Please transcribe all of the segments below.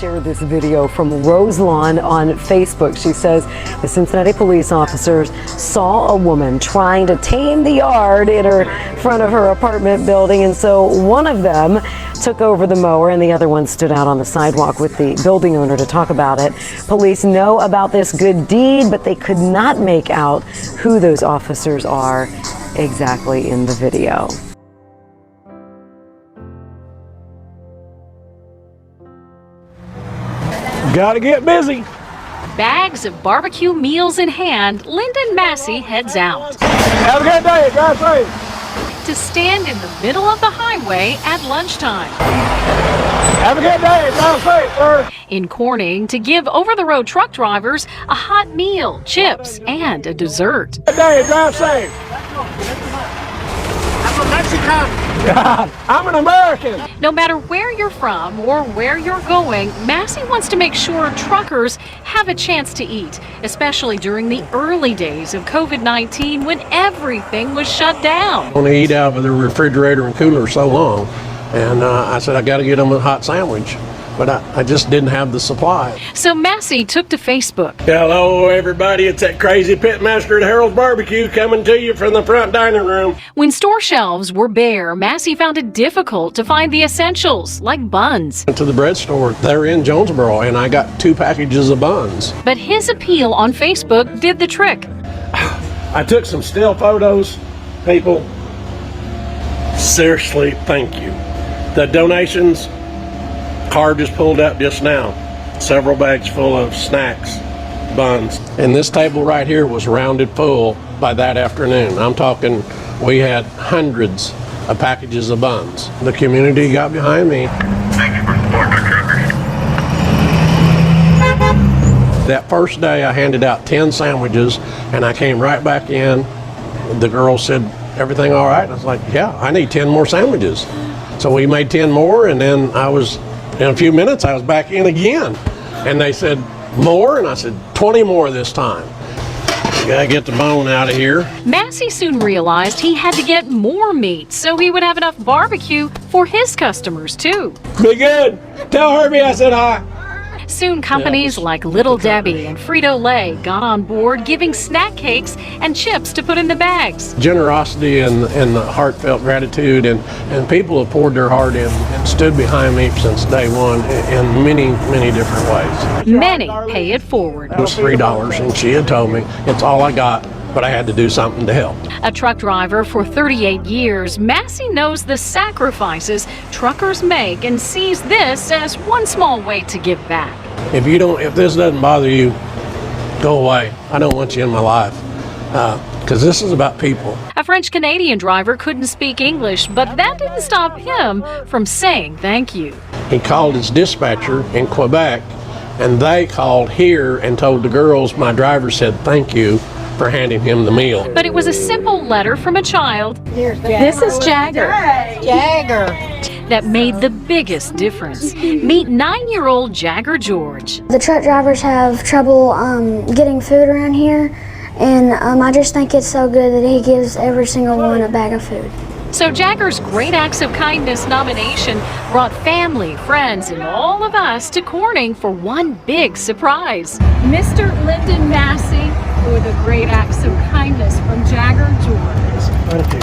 shared this video from Roselawn on Facebook. She says the Cincinnati police officers saw a woman trying to tame the yard in front of her apartment building, and so one of them took over the mower and the other one stood out on the sidewalk with the building owner to talk about it. Police know about this good deed, but they could not make out who those officers are exactly in the video. Gotta get busy. Bags of barbecue meals in hand, Lyndon Massey heads out. Have a good day, drive safe. To stand in the middle of the highway at lunchtime. Have a good day, drive safe, sir. In Corning to give over-the-road truck drivers a hot meal, chips, and a dessert. Good day, drive safe. I'm from Mexico. God, I'm an American. No matter where you're from or where you're going, Massey wants to make sure truckers have a chance to eat, especially during the early days of COVID-19 when everything was shut down. I want to eat out of the refrigerator and cooler so long, and I said I got to get them a hot sandwich, but I just didn't have the supply. So Massey took to Facebook. Hello, everybody. It's that crazy pitmaster at Harold's Barbecue coming to you from the front dining room. When store shelves were bare, Massey found it difficult to find the essentials like buns. Went to the bread store. They're in Jonesboro, and I got 2 packages of buns. But his appeal on Facebook did the trick. I took some still photos, people. Seriously, thank you. The donations, car just pulled up just now. Several bags full of snacks, buns. And this table right here was rounded full by that afternoon. I'm talking, we had hundreds of packages of buns. The community got behind me. Thank you for supporting our truckers. That first day I handed out 10 sandwiches and I came right back in. The girl said, everything all right? I was like, yeah, I need 10 more sandwiches. So we made 10 more, and then in a few minutes I was back in again. And they said, more? And I said, 20 more this time. Gotta get the bone out of here. Massey soon realized he had to get more meat so he would have enough barbecue for his customers too. Be good. Tell Herbie I said hi. Soon companies like Little Debbie and Frito-Lay got on board, giving snack cakes and chips to put in the bags. Generosity and the heartfelt gratitude, and people have poured their heart in and stood behind me since day one in many, many different ways. Many pay it forward. It was $3, and she had told me it's all I got, but I had to do something to help. A truck driver for 38 years, Massey knows the sacrifices truckers make and sees this as one small way to give back. If this doesn't bother you, go away. I don't want you in my life, because this is about people. A French-Canadian driver couldn't speak English, but that didn't stop him from saying thank you. He called his dispatcher in Quebec, and they called here and told the girls my driver said thank you for handing him the meal. But it was a simple letter from a child. This is Jagger. That made the biggest difference. Meet 9-year-old Jagger George. The truck drivers have trouble getting food around here, and I just think it's so good that he gives every single one a bag of food. So Jagger's Great Acts of Kindness nomination brought family, friends, and all of us to Corning for one big surprise. Mr. Lyndon Massey for the Great Acts of Kindness from Jagger George. Thank you.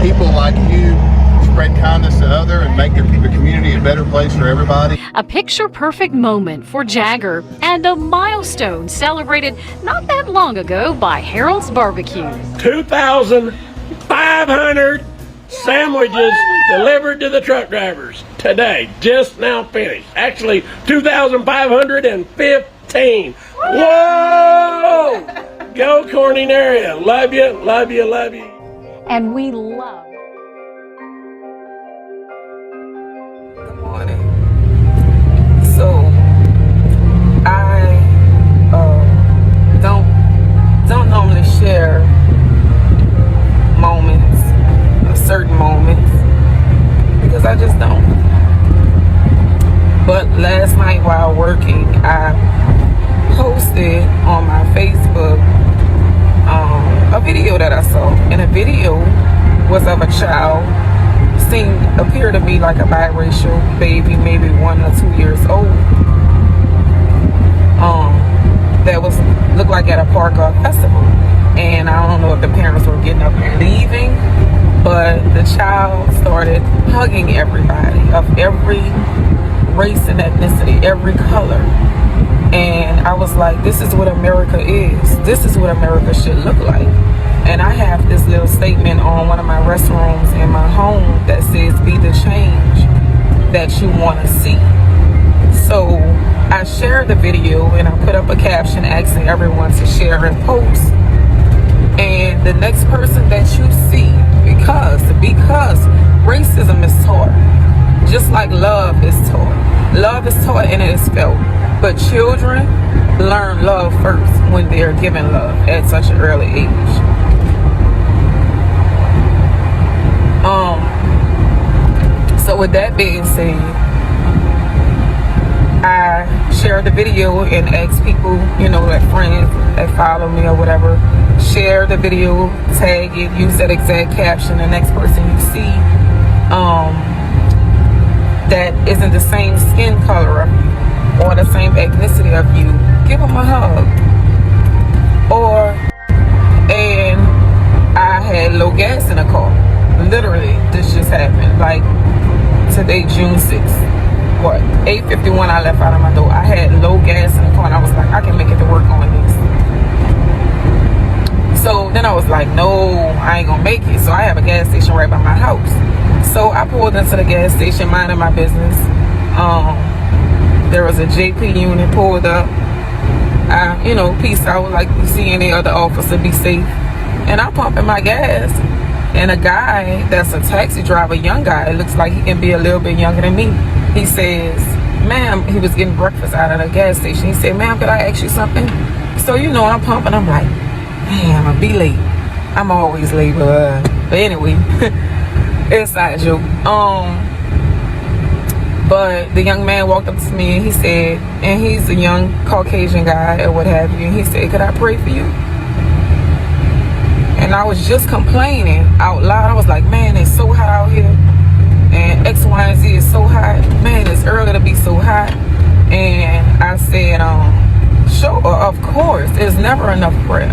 People like you spread kindness to others and make the community a better place for everybody. A picture-perfect moment for Jagger and a milestone celebrated not that long ago by Harold's Barbecue. 2,500 sandwiches delivered to the truck drivers today, just now finished. Actually, 2,515. Whoa! Go Corning area. Love you, love you, love you. And we love. Good morning. So I don't normally share moments, certain moments, because I just don't. But last night while working, I posted on my Facebook a video that I saw, and a video was of a child appeared to be like a biracial baby, maybe 1 or 2 years old, that was looked like at a park or a festival. And I don't know if the parents were getting up and leaving, but the child started hugging everybody of every race and ethnicity, every color. And I was like, this is what America is. This is what America should look like. And I have this little statement on one of my restrooms in my home that says, be the change that you want to see. So I shared the video and I put up a caption asking everyone to share and post. And the next person that you see, because racism is taught, just like love is taught. Love is taught and it is felt. But children learn love first when they are given love at such an early age. So with that being said, I shared the video and asked people, you know, like friends that follow me or whatever, share the video, tag it, use that exact caption. The next person you see that isn't the same skin color of you or the same ethnicity of you, give them a hug. And I had low gas in the car. Literally, this just happened. Like today, June 6th. 8:51 I left out of my door. I had low gas in the car and I was like, I can make it to work on this. So then I was like, no, I ain't gonna make it. So I have a gas station right by my house. So I pulled into the gas station, minding my business. There was a JP unit pulled up. You know, peace out, like you see any other officer, be safe. And I'm pumping my gas. And a guy that's a taxi driver, young guy, it looks like he can be a little bit younger than me. He says, ma'am, he was getting breakfast out of the gas station. He said, ma'am, could I ask you something? So, you know, I'm pumping. I'm like, man, I'm gonna be late. I'm always late, but anyway, inside joke. But the young man walked up to me and he said, and he's a young Caucasian guy or what have you. And he said, could I pray for you? And I was just complaining out loud. I was like, man, it's so hot out here. And X, Y, and Z is so hot. Man, it's early to be so hot. And I said, sure, of course. There's never enough prayer.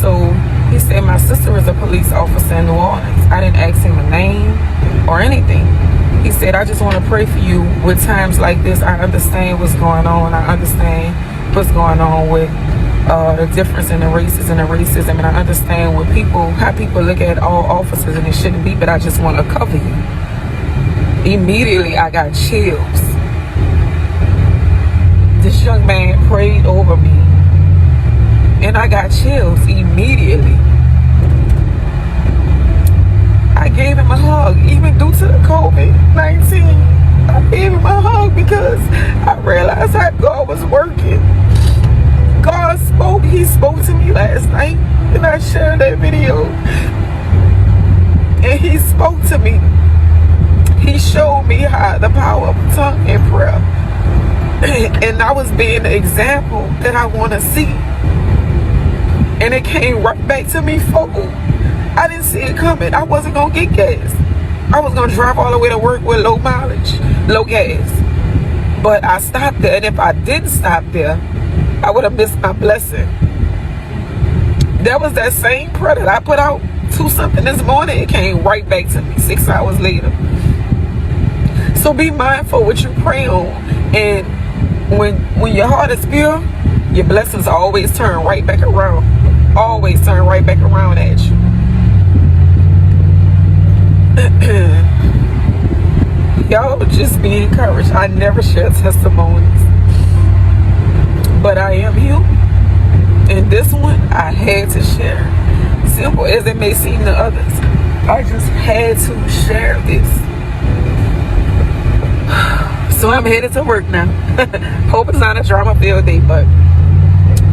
So he said, my sister is a police officer in New Orleans. I didn't ask him a name or anything. He said, I just want to pray for you with times like this. I understand what's going on. I understand what's going on with the difference in the races and the racism, and I understand what how people look at all officers, and it shouldn't be, but I just want to cover you. Immediately I got chills. This young man prayed over me and I got chills immediately. I gave him a hug, even due to the COVID-19. I gave him a hug because I realized how God was working. God spoke. He spoke to me last night and I shared that video. And he spoke to me. He showed me how the power of tongue and prayer. And I was being the example that I want to see. And it came right back to me full. I didn't see it coming. I wasn't going to get gas. I was going to drive all the way to work with low mileage, low gas. But I stopped there. And if I didn't stop there, I would have missed my blessing. That was that same prayer that I put out 2-something this morning. It came right back to me 6 hours later. So be mindful what you pray on. And when your heart is pure, your blessings always turn right back around. Always turn right back around at you. Y'all just be encouraged. I never share testimonies, but I am human, and this one I had to share. Simple as it may seem to others, I just had to share this. So I'm headed to work now. Hope it's not a drama-filled day, but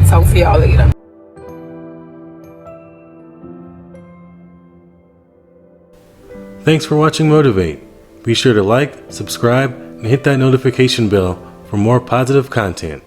talk to y'all later. Thanks for watching Motivate. Be sure to like, subscribe, and hit that notification bell for more positive content.